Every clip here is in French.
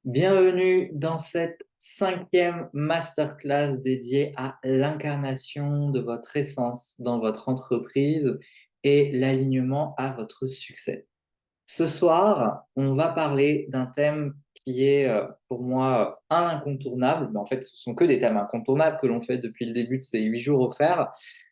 Bienvenue dans cette cinquième masterclass dédiée à l'incarnation de votre essence dans votre entreprise et l'alignement à votre succès. Ce soir, on va parler d'un thème qui est pour moi un incontournable. Mais en fait, ce sont que des thèmes incontournables que l'on fait depuis le début de ces 8 jours offerts.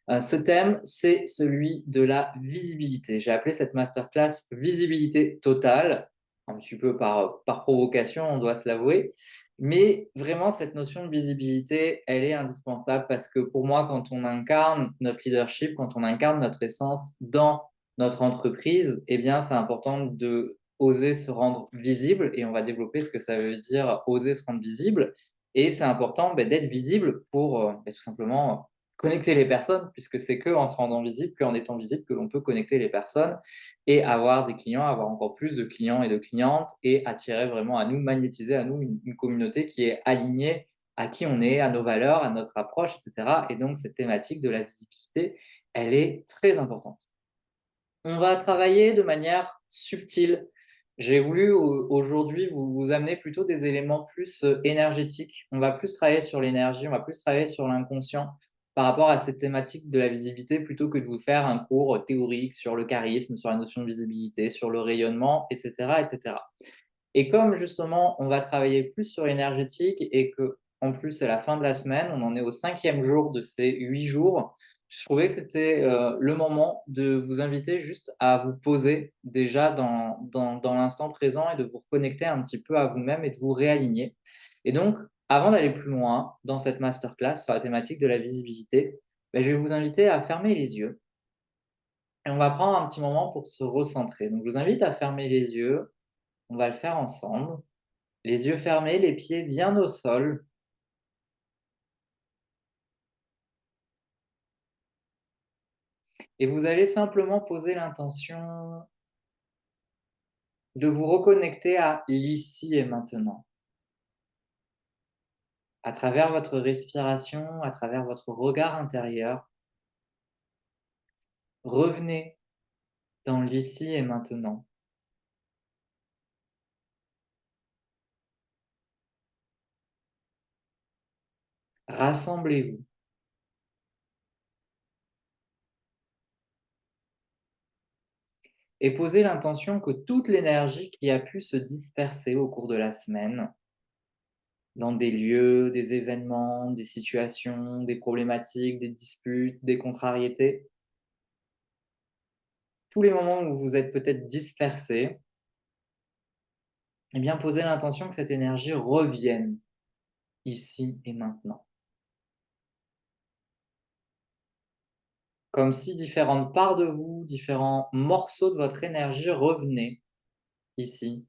Ce thème, c'est celui de la visibilité. J'ai appelé cette masterclass visibilité totale, un petit peu par provocation, on doit se l'avouer. Mais vraiment, cette notion de visibilité, elle est indispensable parce que pour moi, quand on incarne notre leadership, quand on incarne notre essence dans notre entreprise, eh bien, c'est important de oser se rendre visible et on va développer ce que ça veut dire oser se rendre visible. Et c'est important d'être visible pour tout simplement connecter les personnes, puisque c'est que en se rendant visible, qu'en étant visible, que l'on peut connecter les personnes et avoir des clients, avoir encore plus de clients et de clientes et attirer vraiment à nous, magnétiser à nous une communauté qui est alignée à qui on est, à nos valeurs, à notre approche, etc. Et donc, cette thématique de la visibilité, elle est très importante. On va travailler de manière subtile. J'ai voulu aujourd'hui vous amener plutôt des éléments plus énergétiques. On va plus travailler sur l'énergie, on va plus travailler sur l'inconscient par rapport à cette thématique de la visibilité plutôt que de vous faire un cours théorique sur le charisme, sur la notion de visibilité, sur le rayonnement, etc., etc. Et comme justement, on va travailler plus sur l'énergétique et que en plus c'est la fin de la semaine, on en est au cinquième jour de ces 8 jours, je trouvais que c'était le moment de vous inviter juste à vous poser déjà dans l'instant présent et de vous reconnecter un petit peu à vous-même et de vous réaligner. Et donc, avant d'aller plus loin dans cette masterclass sur la thématique de la visibilité, je vais vous inviter à fermer les yeux et on va prendre un petit moment pour se recentrer. Donc, je vous invite à fermer les yeux, on va le faire ensemble. Les yeux fermés, les pieds bien au sol. Et vous allez simplement poser l'intention de vous reconnecter à l'ici et maintenant. À travers votre respiration, à travers votre regard intérieur, revenez dans l'ici et maintenant. Rassemblez-vous et posez l'intention que toute l'énergie qui a pu se disperser au cours de la semaine, dans des lieux, des événements, des situations, des problématiques, des disputes, des contrariétés, tous les moments où vous êtes peut-être dispersés, eh bien, posez l'intention que cette énergie revienne ici et maintenant. Comme si différentes parts de vous, différents morceaux de votre énergie revenaient ici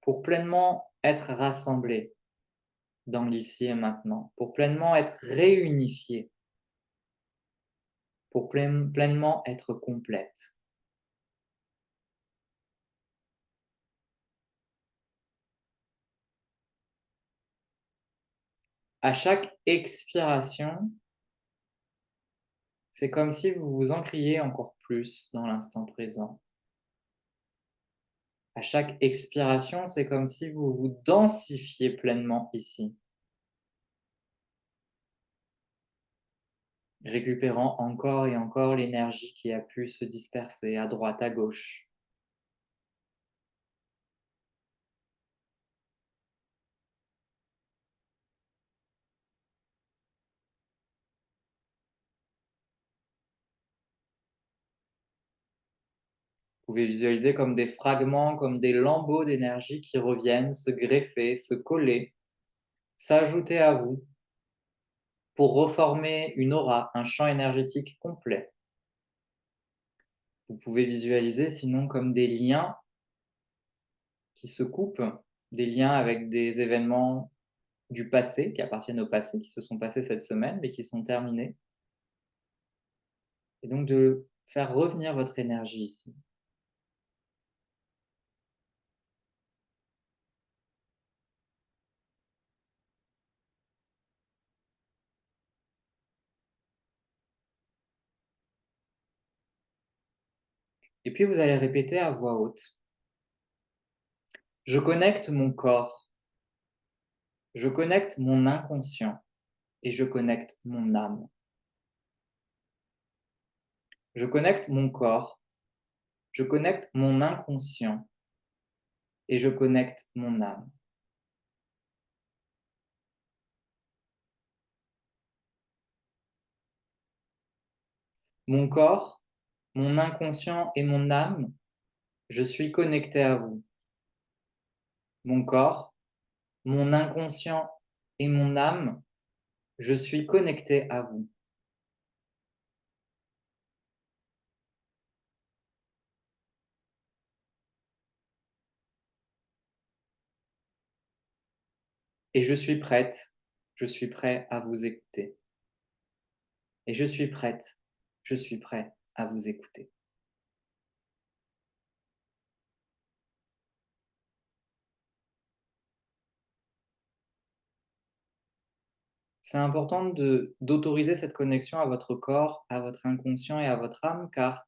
pour pleinement être rassemblés dans l'ici et maintenant, pour pleinement être réunifiés, pour pleinement être complète. À chaque expiration, c'est comme si vous vous encriez encore plus dans l'instant présent. À chaque expiration, c'est comme si vous vous densifiez pleinement ici, récupérant encore et encore l'énergie qui a pu se disperser à droite, à gauche. Vous pouvez visualiser comme des fragments, comme des lambeaux d'énergie qui reviennent se greffer, se coller, s'ajouter à vous pour reformer une aura, un champ énergétique complet. Vous pouvez visualiser sinon comme des liens qui se coupent, des liens avec des événements du passé, qui appartiennent au passé, qui se sont passés cette semaine, mais qui sont terminés. Et donc de faire revenir votre énergie ici. Et puis vous allez répéter à voix haute. Je connecte mon corps, je connecte mon inconscient et je connecte mon âme. Je connecte mon corps, je connecte mon inconscient et je connecte mon âme. Mon corps, mon inconscient et mon âme, je suis connecté à vous. Mon corps, mon inconscient et mon âme, je suis connecté à vous. Et je suis prêt à vous écouter. Et je suis prête, je suis prêt à vous écouter. C'est important d'autoriser cette connexion à votre corps, à votre inconscient et à votre âme, car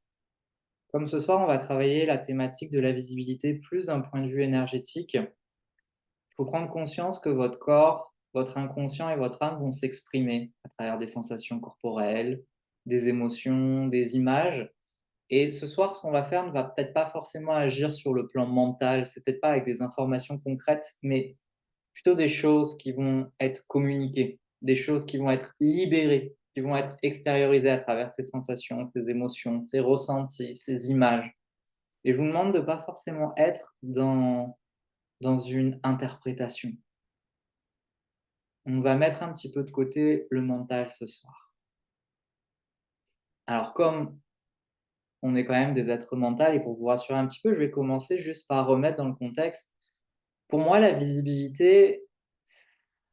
comme ce soir, on va travailler la thématique de la visibilité plus d'un point de vue énergétique. Il faut prendre conscience que votre corps, votre inconscient et votre âme vont s'exprimer à travers des sensations corporelles, des émotions, des images. Et ce soir, ce qu'on va faire ne va peut-être pas forcément agir sur le plan mental, c'est peut-être pas avec des informations concrètes, mais plutôt des choses qui vont être communiquées, des choses qui vont être libérées, qui vont être extériorisées à travers ces sensations, ces émotions, ces ressentis, ces images. Et je vous demande de ne pas forcément être dans une interprétation. On va mettre un petit peu de côté le mental ce soir. Alors comme on est quand même des êtres mentaux et pour vous rassurer un petit peu, je vais commencer juste par remettre dans le contexte. Pour moi, la visibilité,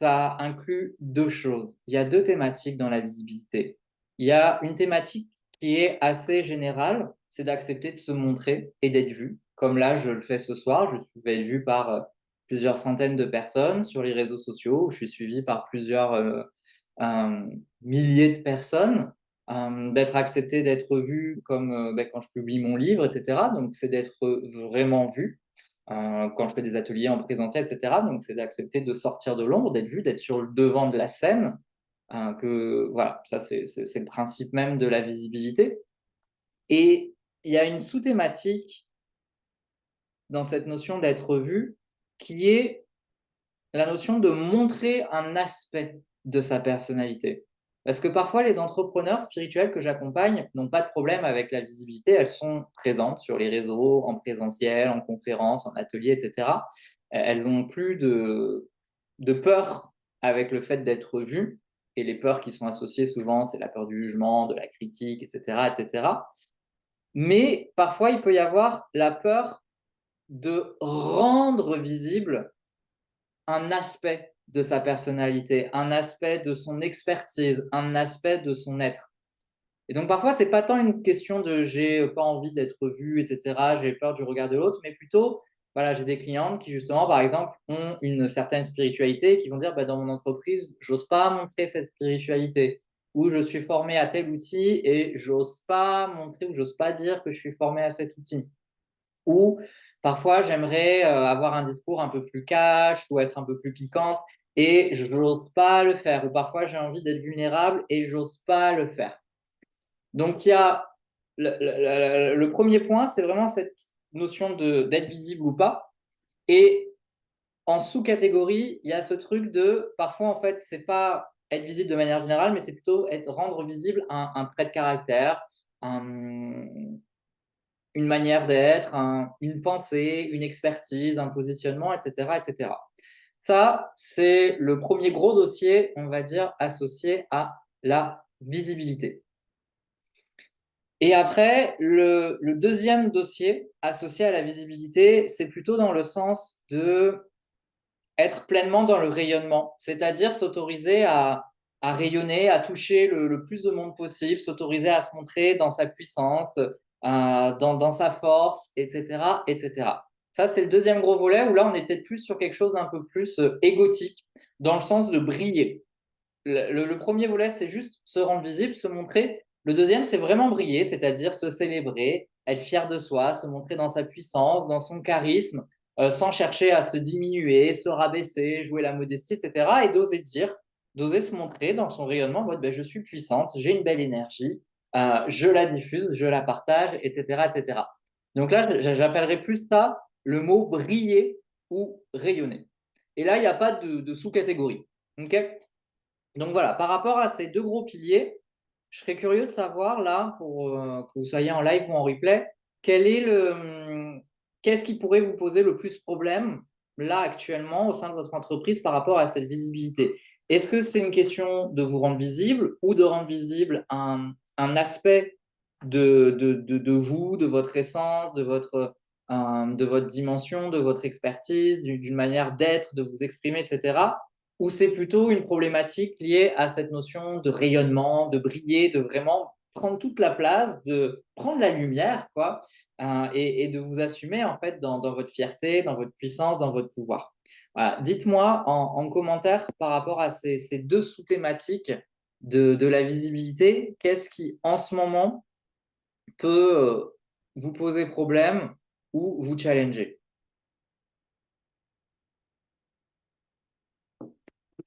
ça inclut 2 choses. Il y a 2 thématiques dans la visibilité. Il y a une thématique qui est assez générale, c'est d'accepter de se montrer et d'être vu. Comme là, je le fais ce soir, je suis vu par, plusieurs centaines de personnes sur les réseaux sociaux, où je suis suivi par plusieurs, milliers de personnes. D'être accepté, d'être vu comme, quand je publie mon livre et cetera, donc c'est d'être, vraiment vu. Quand je fais des ateliers en présentiel, et cetera. Donc, c'est d'accepter de sortir de l'ombre, d'être vu, d'être sur le devant de la scène. Que voilà, ça c'est le principe même de la visibilité. Et il y a une sous-thématique dans cette notion d'être vu, qui est la notion de montrer un aspect de sa personnalité. Parce que parfois, les entrepreneurs spirituels que j'accompagne n'ont pas de problème avec la visibilité, elles sont présentes sur les réseaux, en présentiel, en conférence, en atelier, etc. Elles n'ont plus de peur avec le fait d'être vues, et les peurs qui sont associées souvent, c'est la peur du jugement, de la critique, etc., etc. Mais parfois, il peut y avoir la peur de rendre visible un aspect de sa personnalité, un aspect de son expertise, un aspect de son être. Et donc parfois, c'est pas tant une question de j'ai pas envie d'être vu, etc., j'ai peur du regard de l'autre, mais plutôt, voilà, j'ai des clientes qui justement, par exemple, ont une certaine spiritualité, qui vont dire, bah, dans mon entreprise, j'ose pas montrer cette spiritualité, ou je suis formé à tel outil et j'ose pas montrer ou j'ose pas dire que je suis formé à cet outil. Ou parfois, j'aimerais avoir un discours un peu plus cash ou être un peu plus piquante et je n'ose pas le faire. Ou parfois, j'ai envie d'être vulnérable et j'ose pas le faire. Donc, il y a le premier point, c'est vraiment cette notion d'être visible ou pas. Et en sous-catégorie, il y a ce truc de parfois, en fait, c'est pas être visible de manière générale, mais c'est plutôt rendre visible un trait de caractère, un, une manière d'être, une pensée, une expertise, un positionnement, etc., etc. Ça, c'est le premier gros dossier, on va dire, associé à la visibilité. Et après, le deuxième dossier associé à la visibilité, c'est plutôt dans le sens de être pleinement dans le rayonnement, c'est-à-dire s'autoriser à rayonner, à toucher le plus de monde possible, s'autoriser à se montrer dans sa puissance, dans sa force, etc., etc. Ça, c'est le deuxième gros volet où là, on est peut-être plus sur quelque chose d'un peu plus égotique, dans le sens de briller. Le premier volet, c'est juste se rendre visible, se montrer. Le deuxième, c'est vraiment briller, c'est-à-dire se célébrer, être fier de soi, se montrer dans sa puissance, dans son charisme, sans chercher à se diminuer, se rabaisser, jouer la modestie, etc. Et d'oser se montrer dans son rayonnement en mode ben, je suis puissante, j'ai une belle énergie, je la diffuse, je la partage, etc. etc. Donc là, j'appellerais plus ça le mot briller ou rayonner. Et là, il n'y a pas de sous-catégorie. Okay, donc voilà, par rapport à ces deux gros piliers, je serais curieux de savoir là, pour que vous soyez en live ou en replay, qu'est-ce qui pourrait vous poser le plus problème là actuellement au sein de votre entreprise par rapport à cette visibilité? Est-ce que c'est une question de vous rendre visible ou de rendre visible un aspect de vous, de votre essence, de votre dimension, de votre expertise, d'une manière d'être, de vous exprimer, etc. Ou c'est plutôt une problématique liée à cette notion de rayonnement, de briller, de vraiment prendre toute la place, de prendre la lumière, quoi, et de vous assumer en fait dans votre fierté, dans votre puissance, dans votre pouvoir. Voilà. Dites-moi en commentaire par rapport à ces deux sous-thématiques de la visibilité, qu'est-ce qui en ce moment peut vous poser problème ou vous challenger.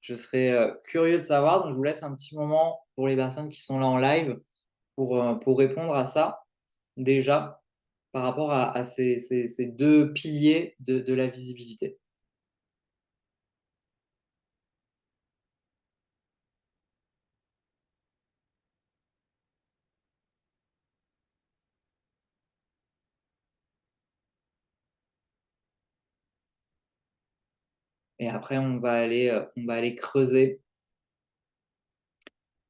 Je serais curieux de savoir, donc je vous laisse un petit moment pour les personnes qui sont là en live pour répondre à ça déjà par rapport à ces deux piliers de la visibilité. Et après, on va aller creuser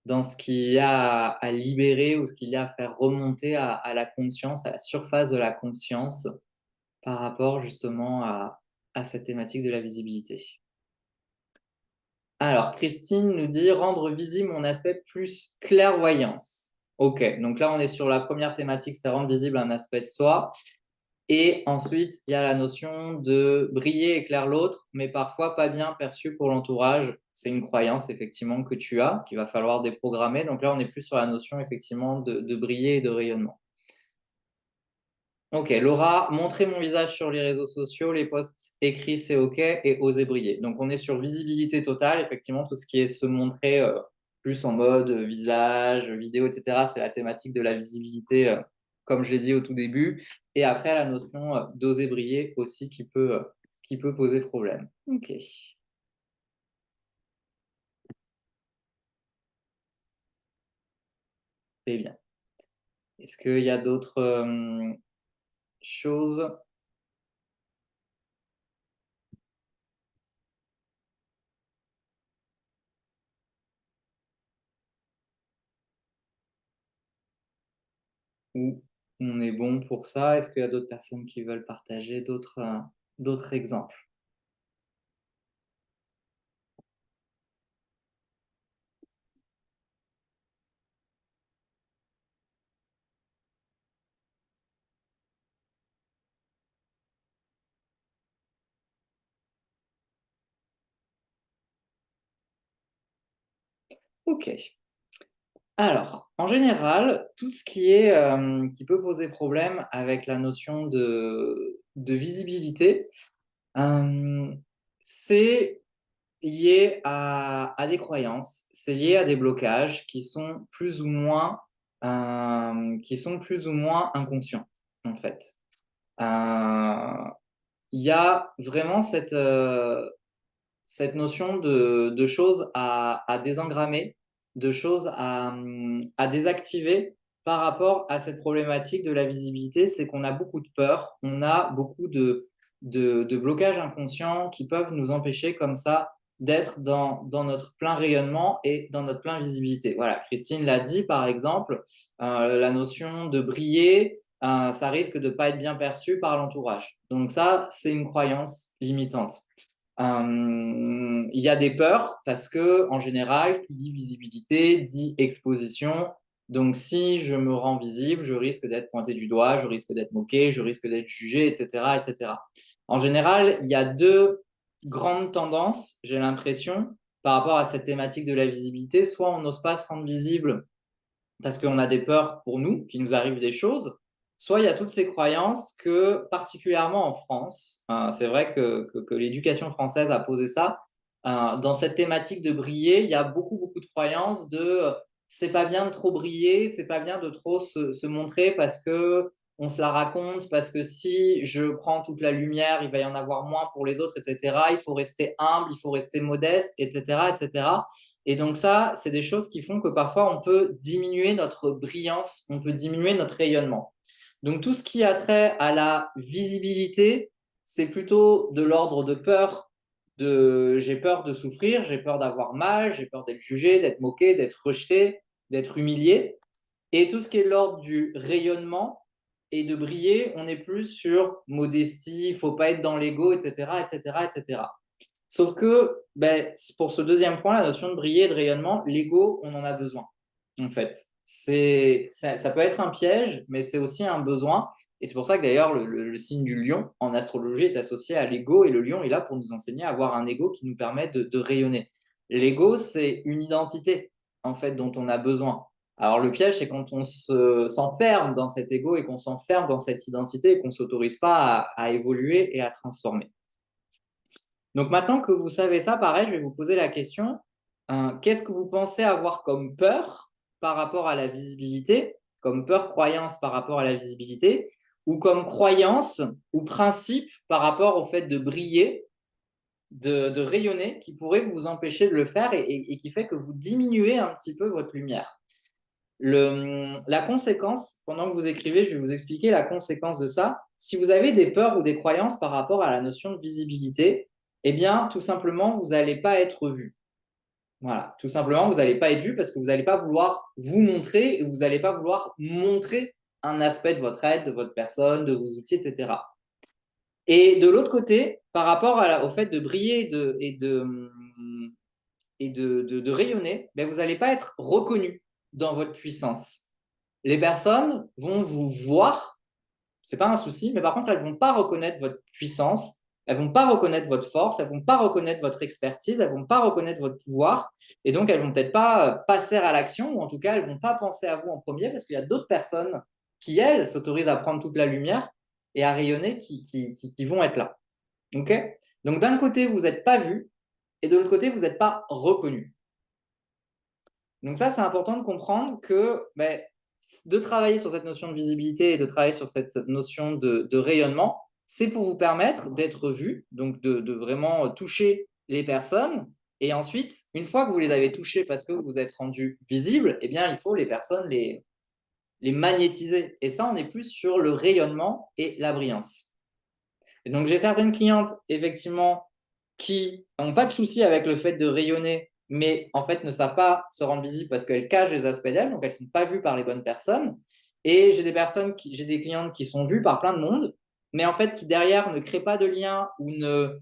dans ce qu'il y a à libérer ou ce qu'il y a à faire remonter à la conscience, à la surface de la conscience par rapport justement à cette thématique de la visibilité. Alors, Christine nous dit rendre visible mon aspect plus clairvoyance. Ok, donc là, on est sur la première thématique, c'est rendre visible un aspect de soi. Et ensuite, il y a la notion de briller, éclaire l'autre, mais parfois pas bien perçu pour l'entourage. C'est une croyance, effectivement, que tu as, qu'il va falloir déprogrammer. Donc là, on est plus sur la notion, effectivement, de briller et de rayonnement. Ok, Laura, montrer mon visage sur les réseaux sociaux, les posts écrits, c'est ok, et oser briller. Donc on est sur visibilité totale, effectivement, tout ce qui est se montrer plus en mode visage, vidéo, etc. C'est la thématique de la visibilité, comme je l'ai dit au tout début. Et après, la notion d'oser briller aussi qui peut poser problème. Ok, très bien. Est-ce qu'il y a d'autres choses où on est bon pour ça? Est-ce qu'il y a d'autres personnes qui veulent partager d'autres exemples? Ok. Alors, en général, tout ce qui est qui peut poser problème avec la notion de visibilité, c'est lié à des croyances, c'est lié à des blocages qui sont plus ou moins inconscients, en fait. Euh, Il y a vraiment cette notion de choses à désengrammer, de choses à désactiver par rapport à cette problématique de la visibilité, c'est qu'on a beaucoup de peur, on a beaucoup de blocages inconscients qui peuvent nous empêcher comme ça d'être dans notre plein rayonnement et dans notre plein visibilité. Voilà, Christine l'a dit par exemple, la notion de briller, ça risque de ne pas être bien perçu par l'entourage. Donc ça, c'est une croyance limitante. Il y a des peurs parce que, en général, qui dit visibilité dit exposition. Donc, si je me rends visible, je risque d'être pointé du doigt, je risque d'être moqué, je risque d'être jugé, etc., etc. En général, il y a deux grandes tendances, j'ai l'impression, par rapport à cette thématique de la visibilité. Soit on n'ose pas se rendre visible parce qu'on a des peurs pour nous, qu'il nous arrive des choses, soit il y a toutes ces croyances que, particulièrement en France, c'est vrai que l'éducation française a posé ça, dans cette thématique de briller, il y a beaucoup, beaucoup de croyances de c'est pas bien de trop briller, c'est pas bien de trop se montrer parce que on se la raconte, parce que si je prends toute la lumière, il va y en avoir moins pour les autres, etc. Il faut rester humble, il faut rester modeste, etc., etc. Et cetera. Et donc ça, c'est des choses qui font que parfois on peut diminuer notre brillance, on peut diminuer notre rayonnement. Donc tout ce qui a trait à la visibilité, c'est plutôt de l'ordre de peur, de j'ai peur de souffrir, j'ai peur d'avoir mal, j'ai peur d'être jugé, d'être moqué, d'être rejeté, d'être humilié. Et tout ce qui est de l'ordre du rayonnement et de briller, on est plus sur modestie, il ne faut pas être dans l'ego, etc., etc., etc. Sauf que ben, pour ce deuxième point, la notion de briller et de rayonnement, l'ego, on en a besoin, en fait. Ça peut être un piège, mais c'est aussi un besoin. Et c'est pour ça que d'ailleurs, le signe du lion en astrologie est associé à l'ego. Et le lion est là pour nous enseigner à avoir un ego qui nous permet de rayonner. L'ego, c'est une identité, en fait, dont on a besoin. Alors le piège, c'est quand on s'enferme dans cet ego et qu'on s'enferme dans cette identité et qu'on ne s'autorise pas à évoluer et à transformer. Donc maintenant que vous savez ça, pareil, je vais vous poser la question, qu'est-ce que vous pensez avoir comme peur par rapport à la visibilité, comme peur, croyance par rapport à la visibilité, ou comme croyance ou principe par rapport au fait de briller, de rayonner, qui pourrait vous empêcher de le faire et qui fait que vous diminuez un petit peu votre lumière. La conséquence, pendant que vous écrivez, je vais vous expliquer la conséquence de ça. Si vous avez des peurs ou des croyances par rapport à la notion de visibilité, eh bien, tout simplement, vous n'allez pas être vu. Voilà, tout simplement, vous n'allez pas être vu parce que vous n'allez pas vouloir vous montrer et vous n'allez pas vouloir montrer un aspect de votre aide, de votre personne, de vos outils, etc. Et de l'autre côté, par rapport au fait de briller et de rayonner, ben, vous n'allez pas être reconnu dans votre puissance. Les personnes vont vous voir, c'est pas un souci, mais par contre, elles vont pas reconnaître votre puissance, elles vont pas reconnaître votre force, elles vont pas reconnaître votre expertise, elles vont pas reconnaître votre pouvoir, et donc elles vont peut-être pas passer à l'action, ou en tout cas, elles vont pas penser à vous en premier, parce qu'il y a d'autres personnes qui, elles, s'autorisent à prendre toute la lumière et à rayonner, qui vont être là. Ok. Donc d'un côté, vous n'êtes pas vu, et de l'autre côté, vous n'êtes pas reconnu. Donc ça, c'est important de comprendre que ben, de travailler sur cette notion de visibilité et de travailler sur cette notion de rayonnement, c'est pour vous permettre d'être vu, donc de vraiment toucher les personnes. Et ensuite, une fois que vous les avez touchées parce que vous vous êtes rendu visible, eh bien, il faut les personnes les magnétiser. Et ça, on est plus sur le rayonnement et la brillance. Et donc, j'ai certaines clientes, effectivement, qui n'ont pas de souci avec le fait de rayonner, mais en fait ne savent pas se rendre visibles parce qu'elles cachent des aspects d'elles, donc elles ne sont pas vues par les bonnes personnes. Et j'ai des clientes qui sont vues par plein de monde, mais en fait qui derrière ne créent pas de lien ou ne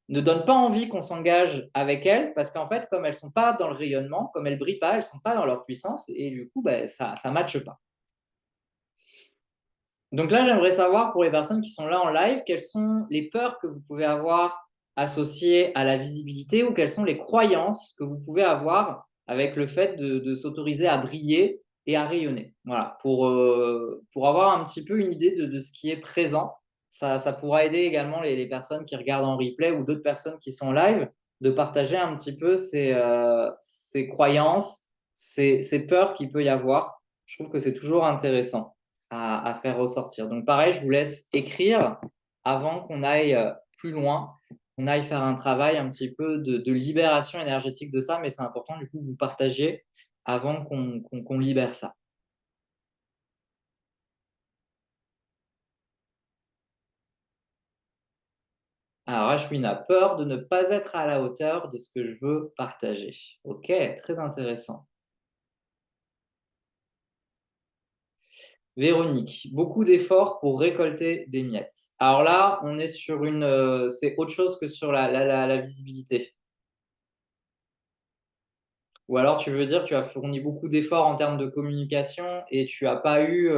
donnent pas envie qu'on s'engage avec elles parce qu'en fait, comme elles ne sont pas dans le rayonnement, comme elles ne brillent pas, elles ne sont pas dans leur puissance et du coup, ben, ça ne matche pas. Donc là, j'aimerais savoir pour les personnes qui sont là en live, quelles sont les peurs que vous pouvez avoir associées à la visibilité ou quelles sont les croyances que vous pouvez avoir avec le fait de s'autoriser à briller et à rayonner. Voilà, pour avoir un petit peu une idée de ce qui est présent. Ça pourra aider également les personnes qui regardent en replay ou d'autres personnes qui sont en live de partager un petit peu ces croyances, ces peurs qu'il peut y avoir. Je trouve que c'est toujours intéressant à faire ressortir. Donc pareil, je vous laisse écrire avant qu'on aille plus loin, qu'on aille faire un travail un petit peu de libération énergétique de ça, mais c'est important du coup que vous partagiez avant qu'on libère ça. Alors Ashwin a peur de ne pas être à la hauteur de ce que je veux partager. Ok, très intéressant. Véronique, beaucoup d'efforts pour récolter des miettes. Alors là, on est sur c'est autre chose que sur la visibilité. Ou alors tu veux dire tu as fourni beaucoup d'efforts en termes de communication et tu n'as pas eu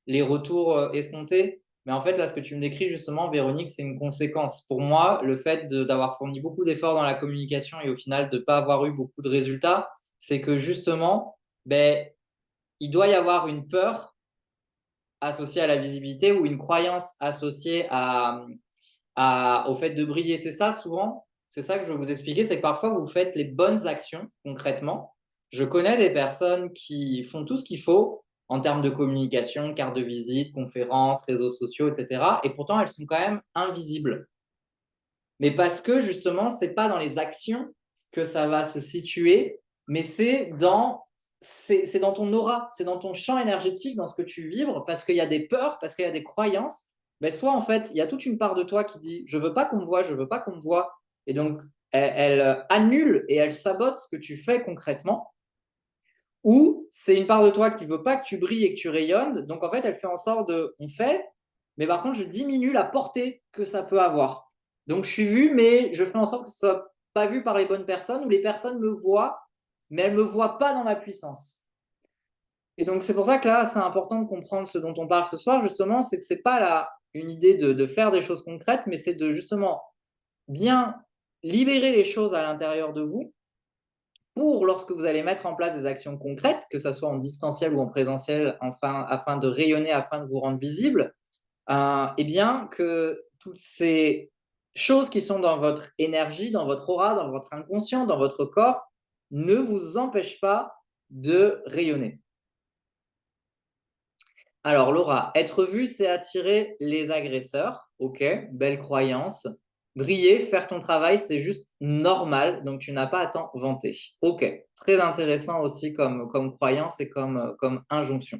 les retours escomptés. Mais en fait, là, ce que tu me décris justement, Véronique, c'est une conséquence. Pour moi, le fait d'avoir fourni beaucoup d'efforts dans la communication et au final de ne pas avoir eu beaucoup de résultats, c'est que justement, ben, il doit y avoir une peur associée à la visibilité ou une croyance associée au fait de briller. C'est ça souvent, c'est ça que je veux vous expliquer, c'est que parfois vous faites les bonnes actions concrètement. Je connais des personnes qui font tout ce qu'il faut en termes de communication, carte de visite, conférences, réseaux sociaux, etc. Et pourtant, elles sont quand même invisibles. Mais parce que justement, c'est pas dans les actions que ça va se situer, mais c'est dans ton aura, c'est dans ton champ énergétique, dans ce que tu vibres, parce qu'il y a des peurs, parce qu'il y a des croyances. Ben soit en fait, il y a toute une part de toi qui dit je veux pas qu'on me voit, je veux pas qu'on me voit, et donc elle annule et elle sabote ce que tu fais concrètement. Ou c'est une part de toi qui veut pas que tu brilles et que tu rayonnes, donc en fait elle fait en sorte de on fait, mais par contre je diminue la portée que ça peut avoir. Donc je suis vu, mais je fais en sorte que ce soit pas vu par les bonnes personnes, ou les personnes me voient, mais elles me voient pas dans ma puissance. Et donc c'est pour ça que là c'est important de comprendre ce dont on parle ce soir justement, c'est que c'est pas là une idée de faire des choses concrètes, mais c'est de justement bien libérer les choses à l'intérieur de vous pour lorsque vous allez mettre en place des actions concrètes, que ce soit en distanciel ou en présentiel, afin de rayonner, afin de vous rendre visible, eh bien que toutes ces choses qui sont dans votre énergie, dans votre aura, dans votre inconscient, dans votre corps, ne vous empêchent pas de rayonner. Alors Laura, être vu, c'est attirer les agresseurs. Ok, belle croyance. Briller, faire ton travail, c'est juste normal, donc tu n'as pas à t'en vanter. Ok, très intéressant aussi comme croyance et comme injonction.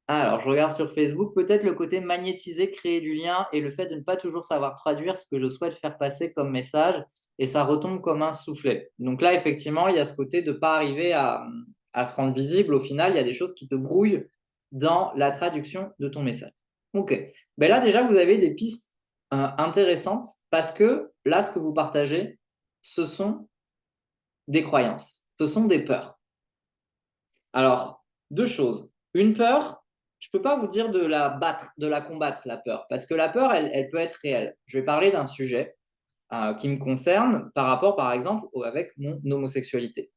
Alors, je regarde sur Facebook, peut-être le côté magnétiser, créer du lien et le fait de ne pas toujours savoir traduire ce que je souhaite faire passer comme message et ça retombe comme un soufflet. Donc là, effectivement, il y a ce côté de ne pas arriver à se rendre visible. Au final, il y a des choses qui te brouillent dans la traduction de ton message. Ok. Ben là, déjà, vous avez des pistes intéressantes parce que là, ce que vous partagez, ce sont des croyances, ce sont des peurs. Alors, deux choses. Une peur, je ne peux pas vous dire de la battre, de la combattre, la peur, parce que la peur, elle peut être réelle. Je vais parler d'un sujet qui me concerne par rapport, par exemple, avec mon homosexualité.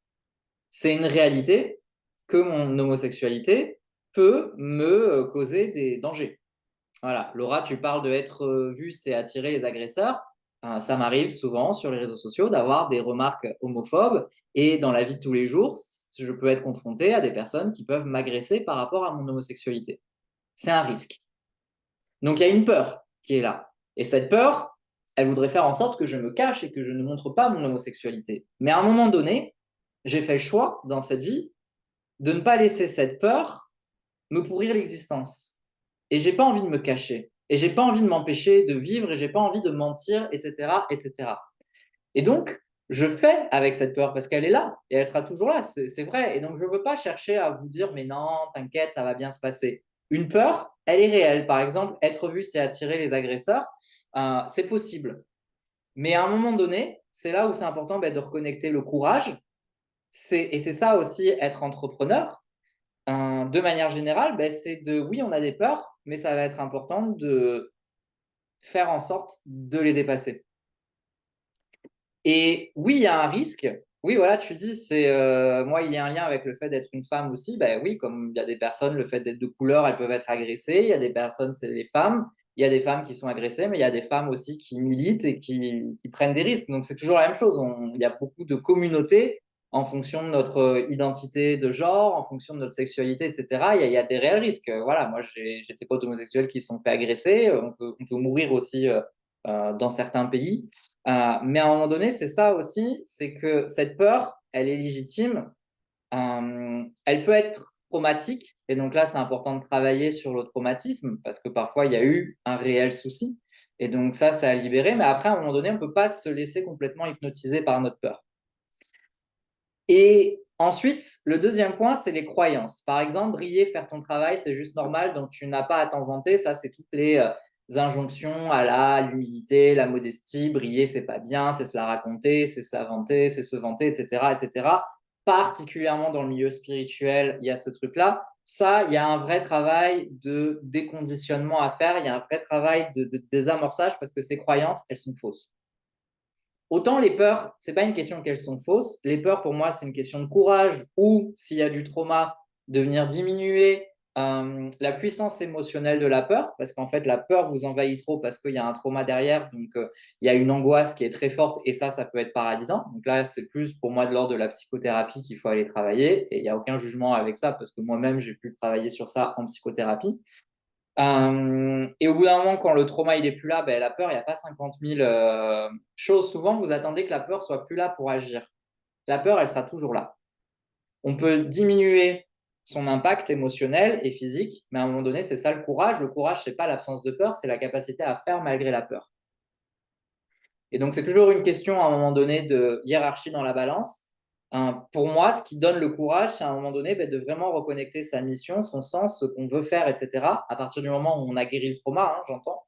C'est une réalité que mon homosexualité peut me causer des dangers. Voilà, Laura, tu parles de être vue, c'est attirer les agresseurs. Ça m'arrive souvent sur les réseaux sociaux d'avoir des remarques homophobes et dans la vie de tous les jours, je peux être confronté à des personnes qui peuvent m'agresser par rapport à mon homosexualité. C'est un risque. Donc il y a une peur qui est là. Et cette peur, elle voudrait faire en sorte que je me cache et que je ne montre pas mon homosexualité. Mais à un moment donné, j'ai fait le choix dans cette vie de ne pas laisser cette peur me pourrir l'existence. Et j'ai pas envie de me cacher. Et j'ai pas envie de m'empêcher de vivre et j'ai pas envie de mentir, etc., etc. Et donc, je fais avec cette peur parce qu'elle est là et elle sera toujours là, c'est vrai. Et donc, je ne veux pas chercher à vous dire, mais non, t'inquiète, ça va bien se passer. Une peur, elle est réelle. Par exemple, être vu, c'est attirer les agresseurs. C'est possible. Mais à un moment donné, c'est là où c'est important de reconnecter le courage. Et c'est ça aussi, être entrepreneur. De manière générale, c'est oui, on a des peurs, mais ça va être important de faire en sorte de les dépasser. Et oui, il y a un risque. Oui, voilà, tu dis, moi, il y a un lien avec le fait d'être une femme aussi. Ben oui, comme il y a des personnes, le fait d'être de couleur, elles peuvent être agressées. Il y a des personnes, c'est les femmes. Il y a des femmes qui sont agressées, mais il y a des femmes aussi qui militent et qui prennent des risques. Donc, c'est toujours la même chose. Il y a beaucoup de communautés en fonction de notre identité de genre, en fonction de notre sexualité, etc. Il y a des réels risques. Voilà, moi, j'ai des potes homosexuels qui se sont fait agresser. On peut mourir aussi dans certains pays. Mais à un moment donné, c'est ça aussi, c'est que cette peur, elle est légitime. Elle peut être traumatique. Et donc là, c'est important de travailler sur le traumatisme parce que parfois, il y a eu un réel souci. Et donc ça a libéré. Mais après, à un moment donné, on ne peut pas se laisser complètement hypnotiser par notre peur. Et ensuite, le deuxième point, c'est les croyances. Par exemple, briller, faire ton travail, c'est juste normal, donc tu n'as pas à t'en vanter. Ça, c'est toutes les injonctions à l'humilité, la modestie. Briller, c'est pas bien, c'est se la raconter, c'est se la vanter, c'est se vanter, etc., etc. Particulièrement dans le milieu spirituel, il y a ce truc-là. Ça, il y a un vrai travail de déconditionnement à faire. Il y a un vrai travail de désamorçage parce que ces croyances, elles sont fausses. Autant les peurs, ce n'est pas une question qu'elles sont fausses. Les peurs, pour moi, c'est une question de courage ou, s'il y a du trauma, de venir diminuer La puissance émotionnelle de la peur, parce qu'en fait, la peur vous envahit trop parce qu'il y a un trauma derrière, donc il y a une angoisse qui est très forte et ça peut être paralysant. Donc là, c'est plus pour moi de l'ordre de la psychothérapie qu'il faut aller travailler et il n'y a aucun jugement avec ça parce que moi-même, j'ai pu travailler sur ça en psychothérapie. Et au bout d'un moment, quand le trauma il est plus là, ben, la peur, il n'y a pas 50 000 choses. Souvent, vous attendez que la peur soit plus là pour agir. La peur, elle sera toujours là. On peut diminuer son impact émotionnel et physique, mais à un moment donné, c'est ça le courage. Le courage, c'est pas l'absence de peur, c'est la capacité à faire malgré la peur. Et donc, c'est toujours une question à un moment donné de hiérarchie dans la balance. Pour moi, ce qui donne le courage, c'est à un moment donné de vraiment reconnecter sa mission, son sens, ce qu'on veut faire, etc. À partir du moment où on a guéri le trauma, j'entends.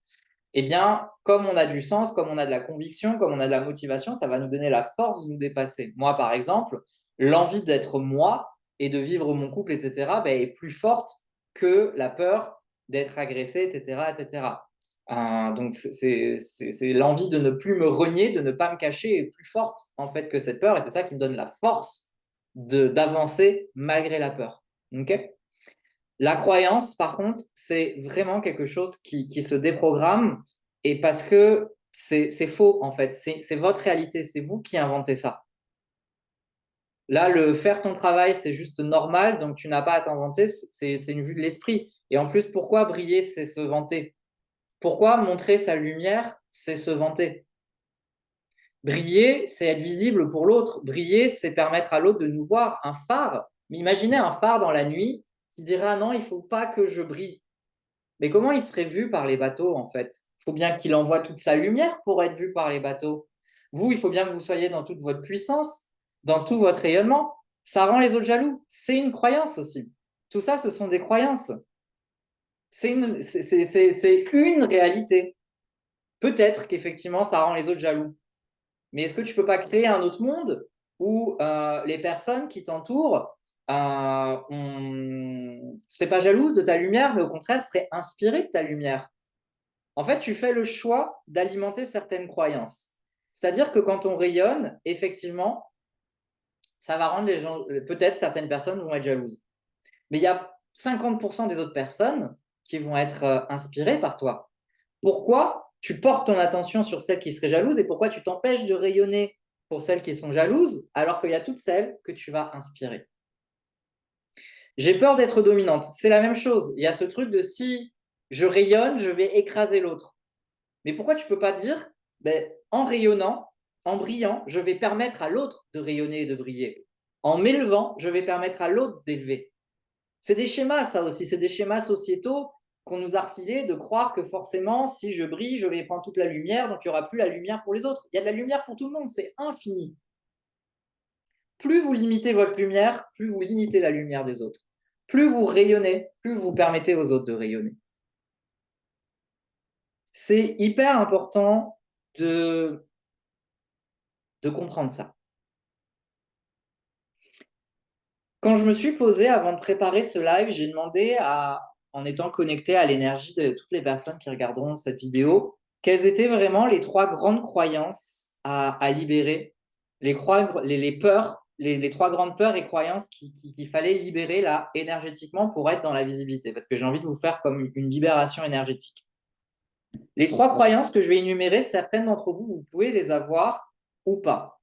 Eh bien, comme on a du sens, comme on a de la conviction, comme on a de la motivation, ça va nous donner la force de nous dépasser. Moi, par exemple, l'envie d'être moi et de vivre mon couple, etc., est plus forte que la peur d'être agressé, etc., etc. Donc, c'est l'envie de ne plus me renier, de ne pas me cacher est plus forte en fait que cette peur. Et c'est ça qui me donne la force d'avancer malgré la peur. Okay. La croyance, par contre, c'est vraiment quelque chose qui se déprogramme et parce que c'est faux, en fait. C'est votre réalité, c'est vous qui inventez ça. Là, le faire ton travail, c'est juste normal, donc tu n'as pas à t'inventer, c'est une vue de l'esprit. Et en plus, pourquoi briller, c'est se vanter? Pourquoi montrer sa lumière, c'est se vanter? Briller, c'est être visible pour l'autre. Briller, c'est permettre à l'autre de nous voir. Un phare, mais imaginez un phare dans la nuit qui dirait ah non, il ne faut pas que je brille. Mais comment il serait vu par les bateaux, en fait? Il faut bien qu'il envoie toute sa lumière pour être vu par les bateaux. Vous, il faut bien que vous soyez dans toute votre puissance, dans tout votre rayonnement. Ça rend les autres jaloux. C'est une croyance aussi. Tout ça, ce sont des croyances. C'est une réalité. Peut-être qu'effectivement, ça rend les autres jaloux. Mais est-ce que tu ne peux pas créer un autre monde où les personnes qui t'entourent ne seraient pas jalouses de ta lumière, mais au contraire seraient inspirées de ta lumière? En fait, tu fais le choix d'alimenter certaines croyances. C'est-à-dire que quand on rayonne, effectivement, ça va rendre les gens, peut-être certaines personnes vont être jalouses. Mais il y a 50% des autres personnes qui vont être inspirées par toi. Pourquoi tu portes ton attention sur celles qui seraient jalouses et pourquoi tu t'empêches de rayonner pour celles qui sont jalouses alors qu'il y a toutes celles que tu vas inspirer? J'ai peur d'être dominante. C'est la même chose. Il y a ce truc de si je rayonne, je vais écraser l'autre. Mais pourquoi tu ne peux pas te dire, en rayonnant, en brillant, je vais permettre à l'autre de rayonner et de briller. En m'élevant, je vais permettre à l'autre d'élever. C'est des schémas, ça aussi, c'est des schémas sociétaux qu'on nous a refilés de croire que forcément, si je brille, je vais prendre toute la lumière, donc il n'y aura plus la lumière pour les autres. Il y a de la lumière pour tout le monde, c'est infini. Plus vous limitez votre lumière, plus vous limitez la lumière des autres. Plus vous rayonnez, plus vous permettez aux autres de rayonner. C'est hyper important de comprendre ça. Quand je me suis posé avant de préparer ce live, j'ai demandé en étant connecté à l'énergie de toutes les personnes qui regarderont cette vidéo, quelles étaient vraiment les 3 grandes croyances à libérer, les peurs, les 3 grandes peurs et croyances qu'il fallait libérer là énergétiquement pour être dans la visibilité, parce que j'ai envie de vous faire comme une libération énergétique. Les 3 croyances que je vais énumérer, certaines d'entre vous, vous pouvez les avoir ou pas.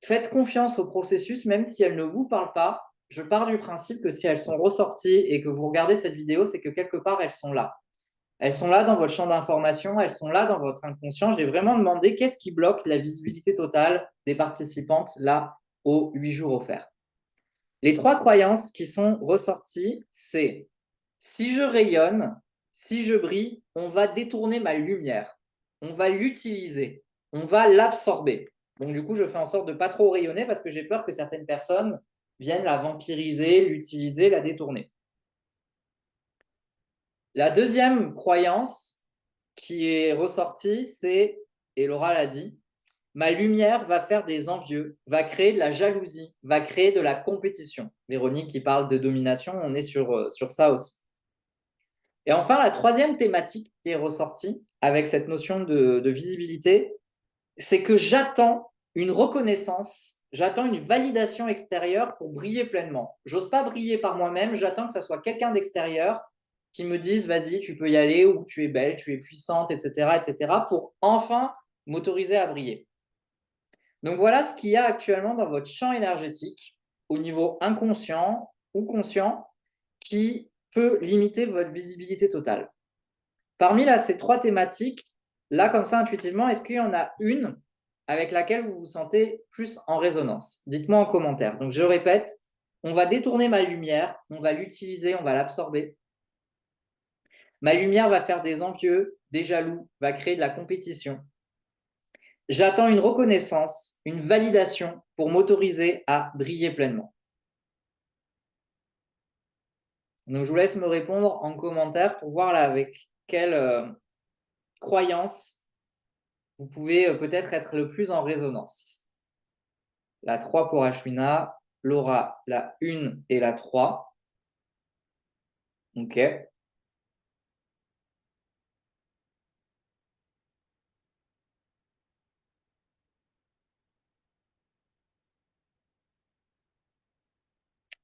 Faites confiance au processus, même si elles ne vous parlent pas. Je pars du principe que si elles sont ressorties et que vous regardez cette vidéo, c'est que quelque part, elles sont là. Elles sont là dans votre champ d'information, elles sont là dans votre inconscient. J'ai vraiment demandé qu'est-ce qui bloque la visibilité totale des participantes là aux 8 jours offerts. Les 3 croyances qui sont ressorties, c'est si je rayonne, si je brille, on va détourner ma lumière, on va l'utiliser, on va l'absorber. Donc du coup, je fais en sorte de ne pas trop rayonner parce que j'ai peur que certaines personnes viennent la vampiriser, l'utiliser, la détourner. La deuxième croyance qui est ressortie, c'est, et Laura l'a dit, ma lumière va faire des envieux, va créer de la jalousie, va créer de la compétition. Véronique qui parle de domination, on est sur ça aussi. Et enfin, la troisième thématique qui est ressortie avec cette notion de visibilité, c'est que j'attends une reconnaissance J'attends une validation extérieure pour briller pleinement. J'ose pas briller par moi-même, j'attends que ça soit quelqu'un d'extérieur qui me dise vas-y, tu peux y aller, ou tu es belle, tu es puissante, etc., pour enfin m'autoriser à briller. Donc voilà ce qu'il y a actuellement dans votre champ énergétique au niveau inconscient ou conscient qui peut limiter votre visibilité totale. Parmi ces trois thématiques, là comme ça intuitivement, est-ce qu'il y en a une avec laquelle vous vous sentez plus en résonance? Dites-moi en commentaire. Donc je répète, on va détourner ma lumière, on va l'utiliser, on va l'absorber. Ma lumière va faire des envieux, des jaloux, va créer de la compétition. J'attends une reconnaissance, une validation pour m'autoriser à briller pleinement. Donc je vous laisse me répondre en commentaire pour voir là avec quelle croyance vous pouvez peut-être être le plus en résonance. La 3 pour Ashwina, Laura, la 1 et la 3. Ok.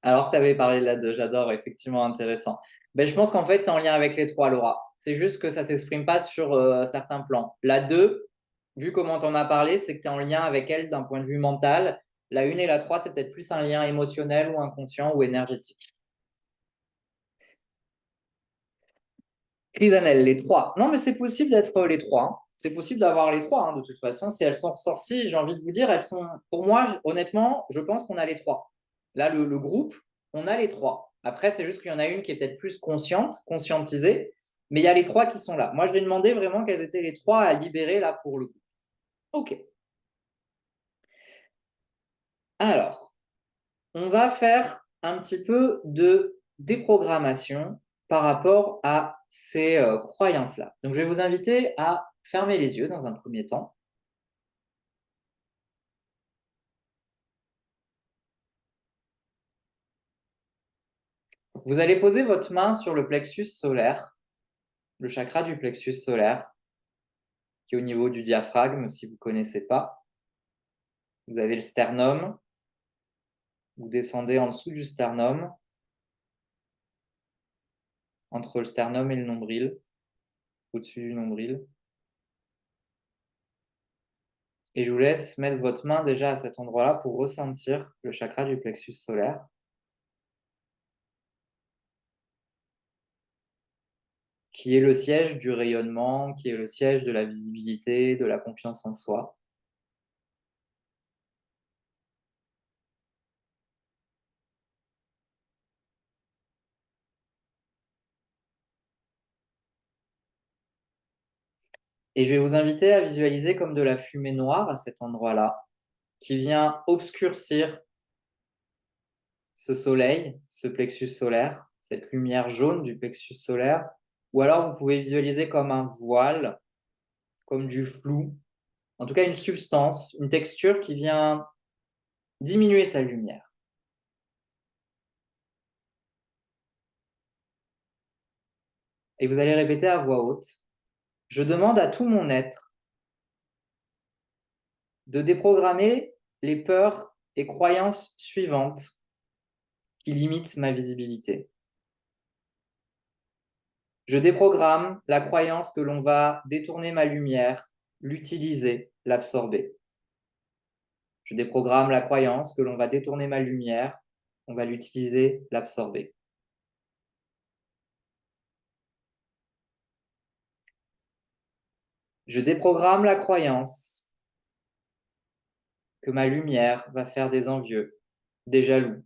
Alors que tu avais parlé de la 2, j'adore, effectivement intéressant. Ben, je pense qu'en fait, tu es en lien avec les 3, Laura. C'est juste que ça ne t'exprime pas sur certains plans. La 2, vu comment tu en as parlé, c'est que tu es en lien avec elle d'un point de vue mental. La 1 et la 3, c'est peut-être plus un lien émotionnel ou inconscient ou énergétique. Crisanel, les 3. Non, mais c'est possible d'être les 3. Hein. C'est possible d'avoir les 3, hein, de toute façon. Si elles sont ressorties, j'ai envie de vous dire, elles sont. Pour moi, honnêtement, je pense qu'on a les 3. Là, le groupe, on a les 3. Après, c'est juste qu'il y en a une qui est peut-être plus consciente, conscientisée, mais il y a les 3 qui sont là. Moi, je vais demander vraiment quelles étaient les 3 à libérer là pour le groupe. Ok. Alors, on va faire un petit peu de déprogrammation par rapport à ces croyances-là. Donc, je vais vous inviter à fermer les yeux dans un premier temps. Vous allez poser votre main sur le plexus solaire, le chakra du plexus solaire, qui est au niveau du diaphragme, si vous ne connaissez pas. Vous avez le sternum, vous descendez en dessous du sternum, entre le sternum et le nombril, au-dessus du nombril. Et je vous laisse mettre votre main déjà à cet endroit-là pour ressentir le chakra du plexus solaire, qui est le siège du rayonnement, qui est le siège de la visibilité, de la confiance en soi. Et je vais vous inviter à visualiser comme de la fumée noire à cet endroit-là, qui vient obscurcir ce soleil, ce plexus solaire, cette lumière jaune du plexus solaire, ou alors vous pouvez visualiser comme un voile, comme du flou, en tout cas une substance, une texture qui vient diminuer sa lumière. Et vous allez répéter à voix haute, je demande à tout mon être de déprogrammer les peurs et croyances suivantes qui limitent ma visibilité. Je déprogramme la croyance que l'on va détourner ma lumière, l'utiliser, l'absorber. Je déprogramme la croyance que l'on va détourner ma lumière, on va l'utiliser, l'absorber. Je déprogramme la croyance que ma lumière va faire des envieux, des jaloux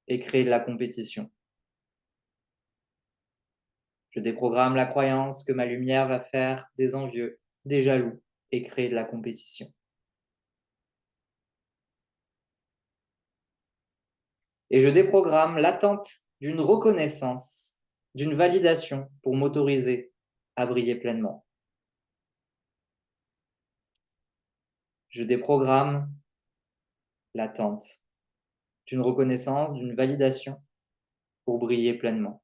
et créer de la compétition. Je déprogramme la croyance que ma lumière va faire des envieux, des jaloux et créer de la compétition. Et je déprogramme l'attente d'une reconnaissance, d'une validation pour m'autoriser à briller pleinement. Je déprogramme l'attente d'une reconnaissance, d'une validation pour briller pleinement.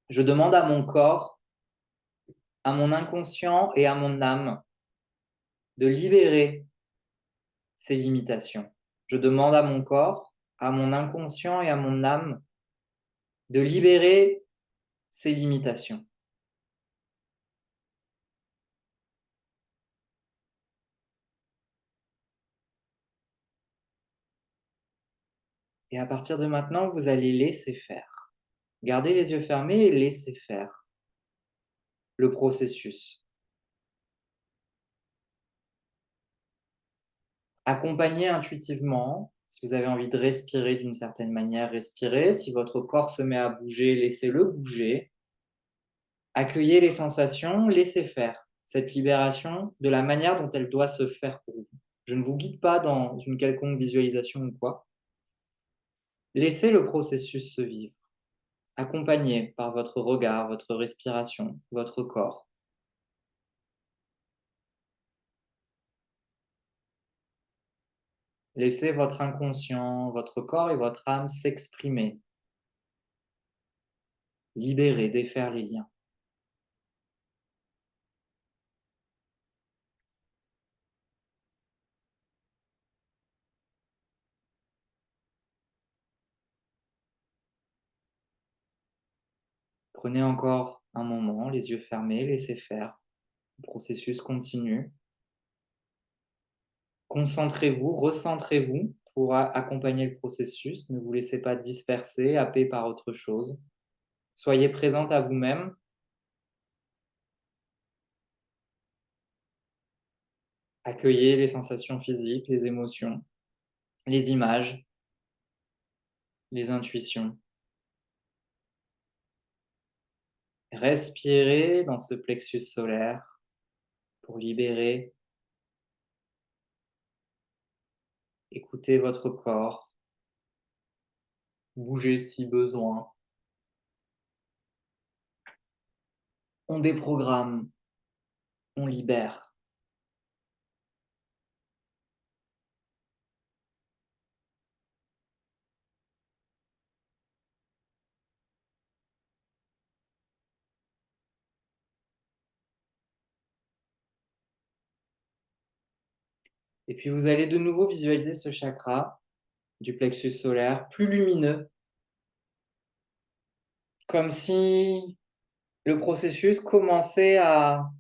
Je demande à mon corps, à mon inconscient et à mon âme de libérer ces limitations. Je demande à mon corps, à mon inconscient et à mon âme de libérer ces limitations. Et à partir de maintenant, vous allez laisser faire. Gardez les yeux fermés et laissez faire le processus. Accompagnez intuitivement. Si vous avez envie de respirer d'une certaine manière, respirez. Si votre corps se met à bouger, laissez-le bouger. Accueillez les sensations, laissez faire cette libération de la manière dont elle doit se faire pour vous. Je ne vous guide pas dans une quelconque visualisation ou quoi. Laissez le processus se vivre, accompagné par votre regard, votre respiration, votre corps. Laissez votre inconscient, votre corps et votre âme s'exprimer. Libérer, défaire les liens. Prenez encore un moment, les yeux fermés, laissez faire. Le processus continue. Concentrez-vous, recentrez-vous pour accompagner le processus. Ne vous laissez pas disperser, happer par autre chose. Soyez présente à vous-même. Accueillez les sensations physiques, les émotions, les images, les intuitions. Respirez dans ce plexus solaire pour libérer. Écoutez votre corps. Bougez si besoin. On déprogramme. On libère. Et puis vous allez de nouveau visualiser ce chakra du plexus solaire plus lumineux, comme si le processus commençait à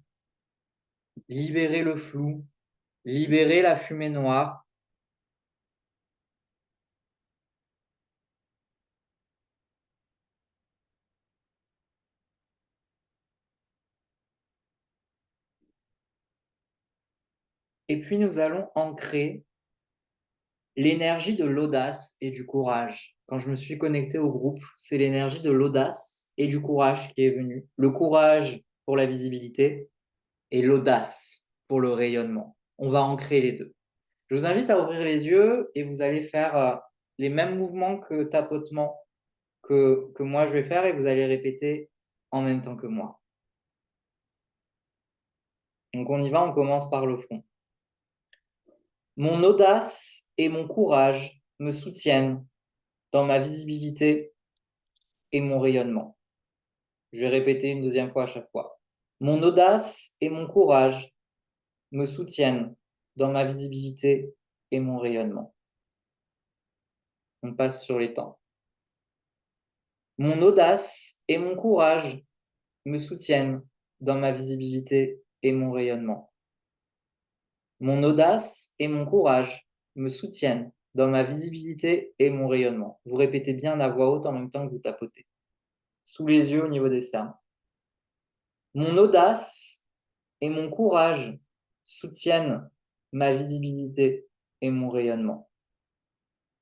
libérer le flou, libérer la fumée noire. Et puis nous allons ancrer l'énergie de l'audace et du courage. Quand je me suis connecté au groupe, c'est l'énergie de l'audace et du courage qui est venue. Le courage pour la visibilité et l'audace pour le rayonnement. On va ancrer les deux. Je vous invite à ouvrir les yeux et vous allez faire les mêmes mouvements que tapotement que moi je vais faire et vous allez répéter en même temps que moi. Donc on y va, on commence par le front. Mon audace et mon courage me soutiennent dans ma visibilité et mon rayonnement. Je vais répéter une deuxième fois à chaque fois. Mon audace et mon courage me soutiennent dans ma visibilité et mon rayonnement. On passe sur les temps. Mon audace et mon courage me soutiennent dans ma visibilité et mon rayonnement. Mon audace et mon courage me soutiennent dans ma visibilité et mon rayonnement. Vous répétez bien à voix haute en même temps que vous tapotez. Sous les yeux au niveau des cernes. Mon audace et mon courage soutiennent ma visibilité et mon rayonnement.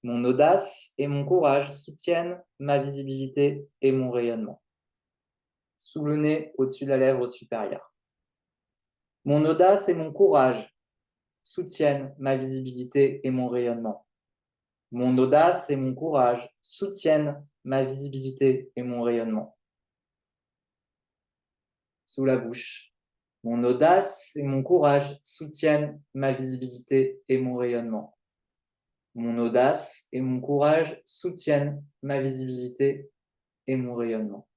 Mon audace et mon courage soutiennent ma visibilité et mon rayonnement. Sous le nez, au-dessus de la lèvre supérieure. Mon audace et mon courage soutiennent ma visibilité et mon rayonnement. Mon audace et mon courage soutiennent ma visibilité et mon rayonnement. Sous la bouche. Mon audace et mon courage soutiennent ma visibilité et mon rayonnement. Mon audace et mon courage soutiennent ma visibilité et mon rayonnement.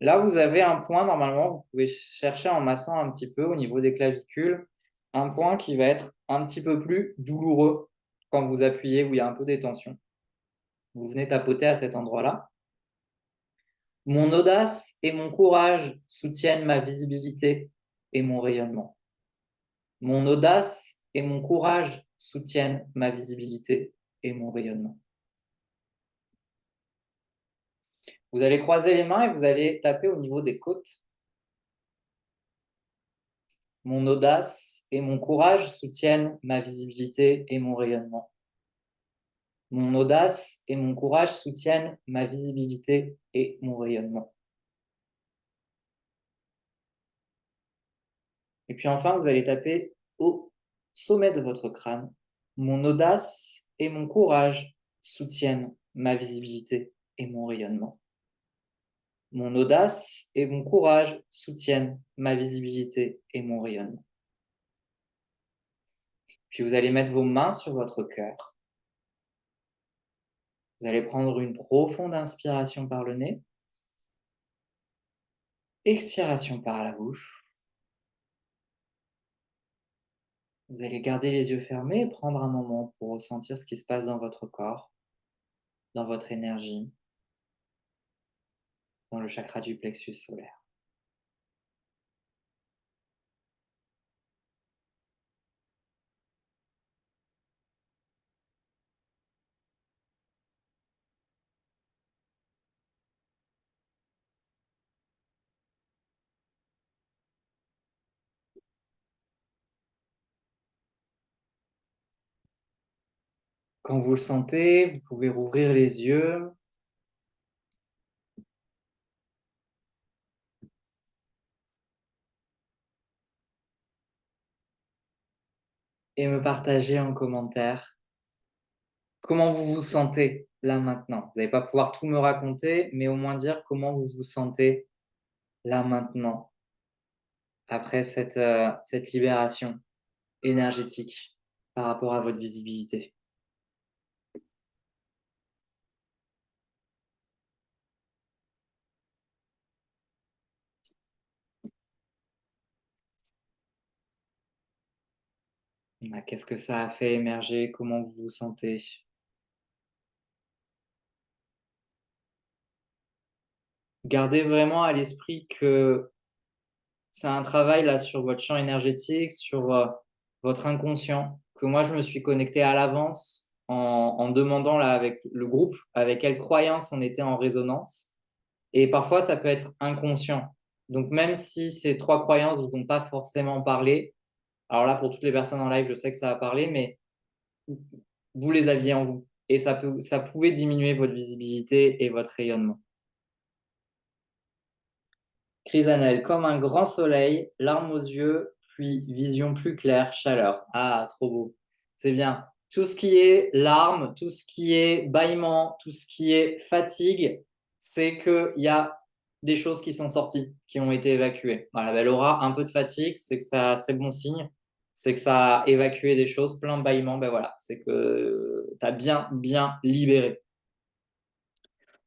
Là, vous avez un point, normalement, vous pouvez chercher en massant un petit peu au niveau des clavicules, un point qui va être un petit peu plus douloureux quand vous appuyez, où il y a un peu des tensions. Vous venez tapoter à cet endroit-là. Mon audace et mon courage soutiennent ma visibilité et mon rayonnement. Mon audace et mon courage soutiennent ma visibilité et mon rayonnement. Vous allez croiser les mains et vous allez taper au niveau des côtes. Mon audace et mon courage soutiennent ma visibilité et mon rayonnement. Mon audace et mon courage soutiennent ma visibilité et mon rayonnement. Et puis enfin, vous allez taper au sommet de votre crâne. Mon audace et mon courage soutiennent ma visibilité et mon rayonnement. Mon audace et mon courage soutiennent ma visibilité et mon rayonnement. Puis vous allez mettre vos mains sur votre cœur. Vous allez prendre une profonde inspiration par le nez. Expiration par la bouche. Vous allez garder les yeux fermés et prendre un moment pour ressentir ce qui se passe dans votre corps, dans votre énergie, dans le chakra du plexus solaire. Quand vous le sentez, vous pouvez rouvrir les yeux et me partager en commentaire comment vous vous sentez là maintenant. Vous n'allez pas pouvoir tout me raconter, mais au moins dire comment vous vous sentez là maintenant, après cette libération énergétique par rapport à votre visibilité. Qu'est-ce que ça a fait émerger? Comment vous vous sentez? Gardez vraiment à l'esprit que c'est un travail là sur votre champ énergétique, sur votre inconscient, que moi je me suis connecté à l'avance en demandant là avec le groupe avec quelle croyance on était en résonance. Et parfois ça peut être inconscient. Donc même si ces trois croyances ne vous ont pas forcément parlé, alors là pour toutes les personnes en live, je sais que ça a parlé, mais vous les aviez en vous. Et ça pouvait diminuer votre visibilité et votre rayonnement. Chrysanel, comme un grand soleil, larmes aux yeux, puis vision plus claire, chaleur. Ah, trop beau. C'est bien. Tout ce qui est larmes, tout ce qui est bâillement, tout ce qui est fatigue, c'est qu'il y a des choses qui sont sorties, qui ont été évacuées. Voilà, ben, Laura, un peu de fatigue, c'est que ça, c'est bon signe. C'est que ça a évacué des choses, plein de bâillements, ben voilà, c'est que tu as bien, bien libéré.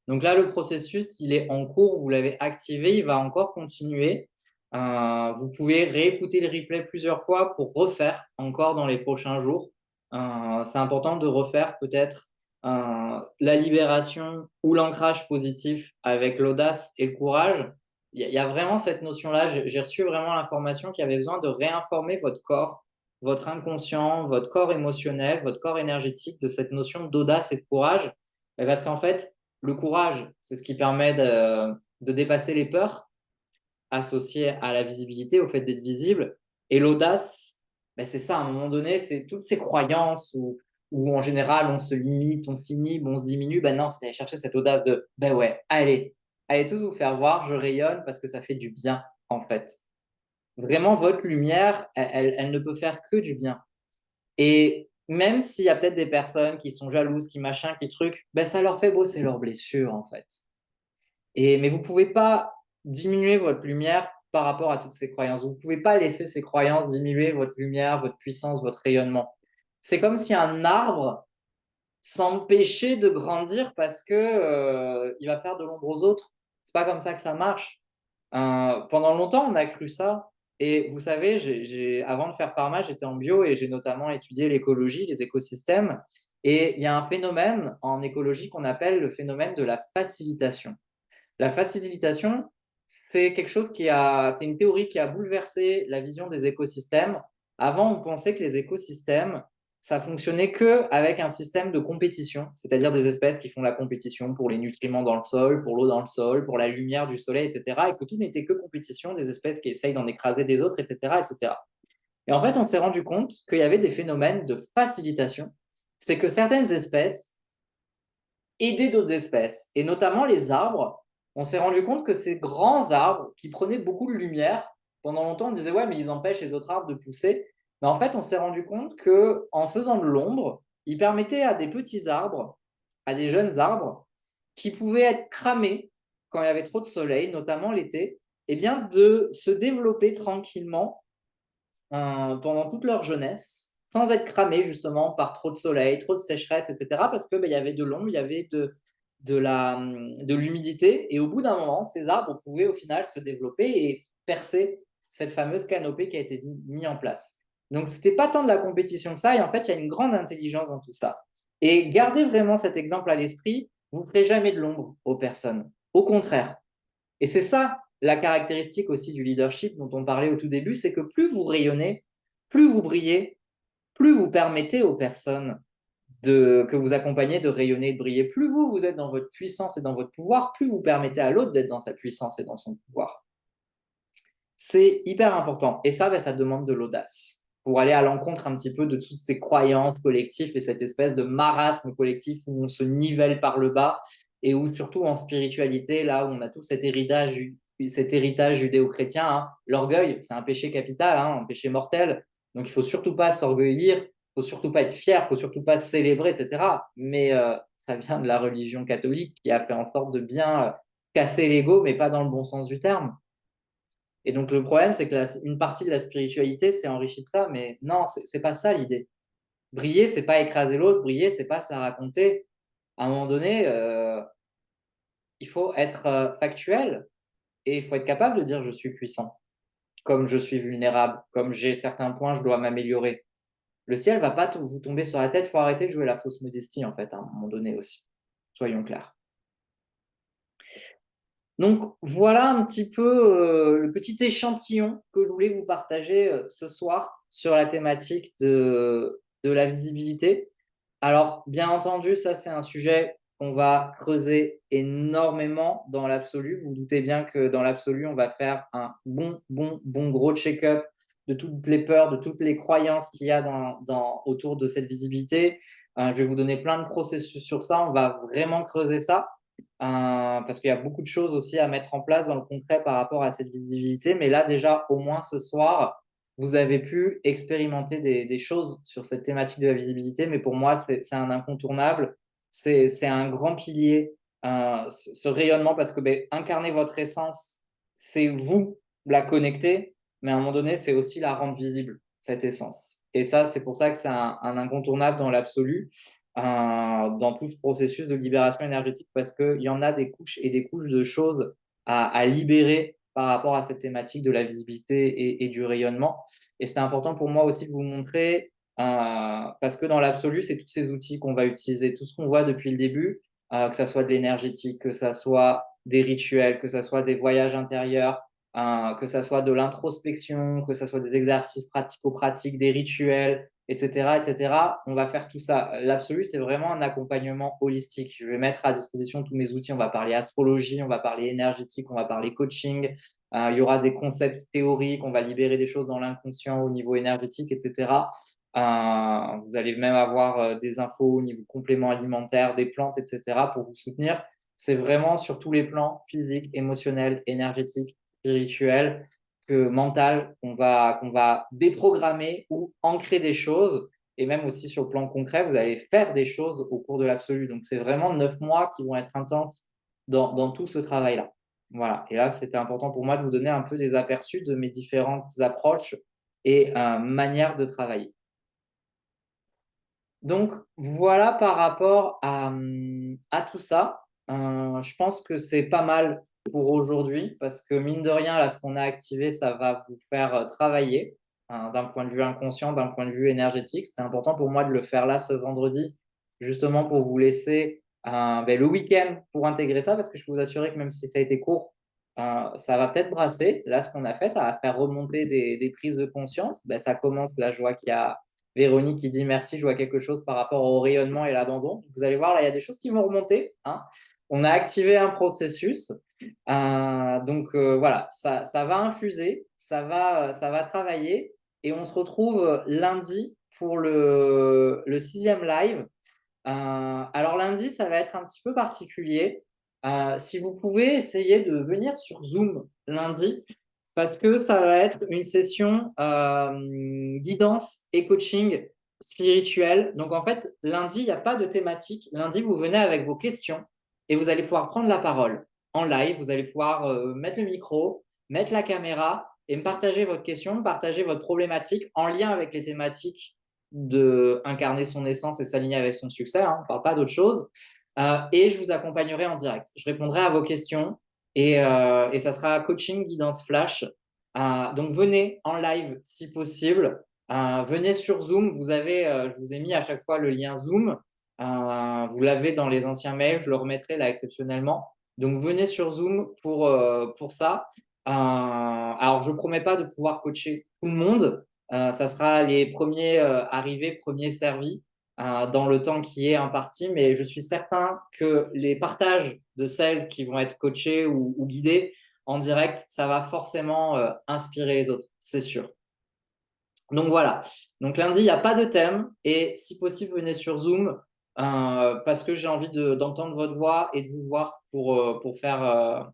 Donc là, le processus, il est en cours, vous l'avez activé, il va encore continuer. Vous pouvez réécouter le replay plusieurs fois pour refaire encore dans les prochains jours. C'est important de refaire peut-être la libération ou l'ancrage positif avec l'audace et le courage. Il y a vraiment cette notion-là. J'ai reçu vraiment l'information qu'il y avait besoin de réinformer votre corps, votre inconscient, votre corps émotionnel, votre corps énergétique de cette notion d'audace et de courage. Parce qu'en fait, le courage, c'est ce qui permet de dépasser les peurs associées à la visibilité, au fait d'être visible. Et l'audace, ben c'est ça, à un moment donné, c'est toutes ces croyances où en général on se limite, on s'inhibe, on se diminue. Ben non, c'est aller chercher cette audace de, ben ouais, allez tous vous faire voir, je rayonne parce que ça fait du bien en fait. Vraiment, votre lumière, elle ne peut faire que du bien. Et même s'il y a peut-être des personnes qui sont jalouses, qui machin, qui truc, ben ça leur fait bosser leurs blessures en fait. Mais vous ne pouvez pas diminuer votre lumière par rapport à toutes ces croyances. Vous ne pouvez pas laisser ces croyances diminuer votre lumière, votre puissance, votre rayonnement. C'est comme si un arbre s'empêchait de grandir parce que il va faire de l'ombre aux autres. C'est pas comme ça que ça marche. Pendant longtemps, on a cru ça. Et vous savez, avant de faire pharma, j'étais en bio et j'ai notamment étudié l'écologie, les écosystèmes. Et il y a un phénomène en écologie qu'on appelle le phénomène de la facilitation. La facilitation, c'est quelque chose c'est une théorie qui a bouleversé la vision des écosystèmes. Avant, on pensait que les écosystèmes, ça fonctionnait que avec un système de compétition, c'est-à-dire des espèces qui font la compétition pour les nutriments dans le sol, pour l'eau dans le sol, pour la lumière du soleil, etc. Et que tout n'était que compétition, des espèces qui essayent d'en écraser des autres, etc., etc. Et en fait, on s'est rendu compte qu'il y avait des phénomènes de facilitation. C'est que certaines espèces aider d'autres espèces, et notamment les arbres. On s'est rendu compte que ces grands arbres qui prenaient beaucoup de lumière, pendant longtemps on disait ouais mais ils empêchent les autres arbres de pousser. Mais en fait on s'est rendu compte que en faisant de l'ombre, ils permettaient à des petits arbres, à des jeunes arbres, qui pouvaient être cramés quand il y avait trop de soleil, notamment l'été, et bien de se développer tranquillement pendant toute leur jeunesse, sans être cramés justement par trop de soleil, trop de sécheresse, etc. Parce que il y avait de l'ombre, il y avait de l'humidité, et au bout d'un moment, ces arbres pouvaient au final se développer et percer cette fameuse canopée qui a été mise en place. Donc, ce n'était pas tant de la compétition que ça, et en fait, il y a une grande intelligence dans tout ça. Et gardez vraiment cet exemple à l'esprit, vous ne ferez jamais de l'ombre aux personnes. Au contraire, et c'est ça la caractéristique aussi du leadership dont on parlait au tout début, c'est que plus vous rayonnez, plus vous brillez, plus vous permettez aux personnes que vous accompagnez de rayonner et de briller. Plus vous êtes dans votre puissance et dans votre pouvoir, plus vous permettez à l'autre d'être dans sa puissance et dans son pouvoir. C'est hyper important. Et ça demande de l'audace pour aller à l'encontre un petit peu de toutes ces croyances collectives et cette espèce de marasme collectif où on se nivelle par le bas et où surtout en spiritualité, là où on a tout cet héritage judéo-chrétien, hein, l'orgueil, c'est un péché capital, hein, un péché mortel. Donc il ne faut surtout pas s'orgueillir, il ne faut surtout pas être fier, il ne faut surtout pas célébrer, etc. Mais ça vient de la religion catholique qui a fait en sorte de bien casser l'ego, mais pas dans le bon sens du terme. Et donc, le problème, c'est que une partie de la spiritualité s'est enrichie de ça, mais non, c'est pas ça l'idée. Briller, c'est pas écraser l'autre, briller, c'est pas se la raconter. À un moment donné, il faut être factuel et il faut être capable de dire je suis puissant, comme je suis vulnérable, comme j'ai certains points, je dois m'améliorer. Le ciel va pas vous tomber sur la tête, il faut arrêter de jouer la fausse modestie, en fait, à un moment donné aussi. Soyons clairs. Donc voilà un petit peu le petit échantillon que je voulais vous partager ce soir sur la thématique de la visibilité. Alors bien entendu, ça c'est un sujet qu'on va creuser énormément dans l'absolu. Vous, vous doutez bien que dans l'absolu, on va faire un bon gros check-up de toutes les peurs, de toutes les croyances qu'il y a autour de cette visibilité. Je vais vous donner plein de processus sur ça. On va vraiment creuser ça parce qu'il y a beaucoup de choses aussi à mettre en place dans le concret par rapport à cette visibilité. Mais là, déjà, au moins ce soir, vous avez pu expérimenter des choses sur cette thématique de la visibilité. Mais pour moi, c'est un incontournable. C'est un grand pilier, ce rayonnement, parce que incarner votre essence, c'est vous la connecter. Mais à un moment donné, c'est aussi la rendre visible, cette essence. Et ça, c'est pour ça que c'est un incontournable dans l'absolu dans tout ce processus de libération énergétique parce qu'il y en a des couches et des couches de choses à libérer par rapport à cette thématique de la visibilité et du rayonnement. Et c'est important pour moi aussi de vous montrer, parce que dans l'absolu, c'est tous ces outils qu'on va utiliser, tout ce qu'on voit depuis le début, que ça soit de l'énergétique, que ça soit des rituels, que ça soit des voyages intérieurs, que ça soit de l'introspection, que ça soit des exercices pratico-pratiques, des rituels, etc., etc. On va faire tout ça. L'absolu, c'est vraiment un accompagnement holistique. Je vais mettre à disposition tous mes outils. On va parler astrologie, on va parler énergétique, on va parler coaching. Il y aura des concepts théoriques, on va libérer des choses dans l'inconscient au niveau énergétique, etc. Vous allez même avoir des infos au niveau complément alimentaire, des plantes, etc. pour vous soutenir. C'est vraiment sur tous les plans, physique, émotionnel, énergétique, spirituel, mental, qu'on va déprogrammer ou ancrer des choses. Et même aussi sur le plan concret, vous allez faire des choses au cours de l'absolu. Donc, c'est vraiment 9 mois qui vont être intenses dans tout ce travail-là. Voilà. Et là, c'était important pour moi de vous donner un peu des aperçus de mes différentes approches et manières de travailler. Donc, voilà par rapport à tout ça. Je pense que c'est pas mal pour aujourd'hui parce que mine de rien, là, ce qu'on a activé, ça va vous faire, travailler, d'un point de vue inconscient, d'un point de vue énergétique. C'était important pour moi de le faire là, ce vendredi, justement pour vous laisser, le week-end pour intégrer ça parce que je peux vous assurer que même si ça a été court, ça va peut-être brasser. Là, ce qu'on a fait, ça va faire remonter des prises de conscience. Ça commence, là, je vois qu'il y a Véronique qui dit: «Merci, je vois quelque chose par rapport au rayonnement et l'abandon». Vous allez voir, là, il y a des choses qui vont remonter, hein. On a activé un processus. Voilà, ça va infuser, ça va travailler et on se retrouve lundi pour le 6e live. Alors lundi, ça va être un petit peu particulier. Si vous pouvez essayer de venir sur Zoom lundi, parce que ça va être une session guidance et coaching spirituel. Donc en fait, lundi, il n'y a pas de thématique. Lundi, vous venez avec vos questions et vous allez pouvoir prendre la parole en live. Vous allez pouvoir mettre le micro, mettre la caméra et me partager votre question, me partager votre problématique en lien avec les thématiques de incarner son essence et s'aligner avec son succès. Hein, on ne parle pas d'autre chose. Et je vous accompagnerai en direct. Je répondrai à vos questions et ça sera coaching guidance flash. Donc venez en live si possible. Venez sur Zoom. Je vous ai mis à chaque fois le lien Zoom. Vous l'avez dans les anciens mails. Je le remettrai là exceptionnellement. Donc venez sur Zoom pour ça. Alors je ne promets pas de pouvoir coacher tout le monde. Ça sera les premiers arrivés, premiers servis dans le temps qui est imparti, mais je suis certain que les partages de celles qui vont être coachées ou guidées en direct, ça va forcément inspirer les autres, c'est sûr. Donc voilà, donc lundi, il n'y a pas de thème et si possible, venez sur Zoom parce que j'ai envie d'entendre votre voix et de vous voir pour faire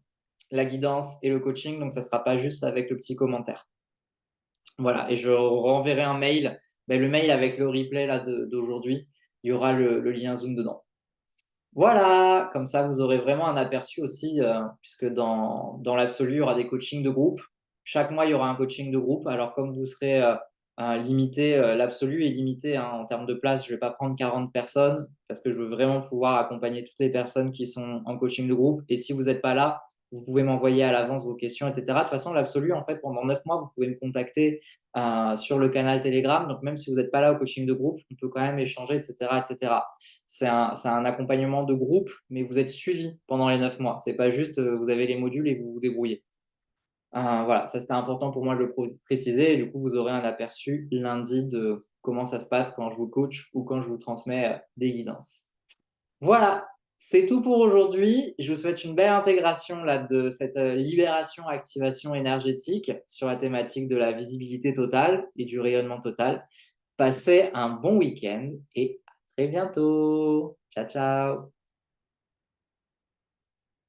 la guidance et le coaching, donc ça ne sera pas juste avec le petit commentaire. Voilà, et je renverrai un mail, le mail avec le replay là d'aujourd'hui, il y aura le lien Zoom dedans. Voilà, comme ça vous aurez vraiment un aperçu aussi, puisque dans l'absolu, il y aura des coachings de groupe. Chaque mois, il y aura un coaching de groupe. Alors comme vous serez limité, l'absolu est limité hein, en termes de place, je ne vais pas prendre 40 personnes parce que je veux vraiment pouvoir accompagner toutes les personnes qui sont en coaching de groupe. Et si vous n'êtes pas là, vous pouvez m'envoyer à l'avance vos questions, etc. De toute façon, l'absolu, en fait, pendant 9 mois, vous pouvez me contacter sur le canal Telegram. Donc même si vous n'êtes pas là au coaching de groupe, on peut quand même échanger, etc., etc. C'est un accompagnement de groupe, mais vous êtes suivi pendant les 9 mois. C'est pas juste vous avez les modules et vous vous débrouillez. Voilà, ça c'était important pour moi de le préciser. Et du coup, vous aurez un aperçu lundi de comment ça se passe quand je vous coach ou quand je vous transmets des guidances. Voilà, c'est tout pour aujourd'hui. Je vous souhaite une belle intégration là, de cette libération, activation énergétique sur la thématique de la visibilité totale et du rayonnement total. Passez un bon week-end et à très bientôt. Ciao, ciao.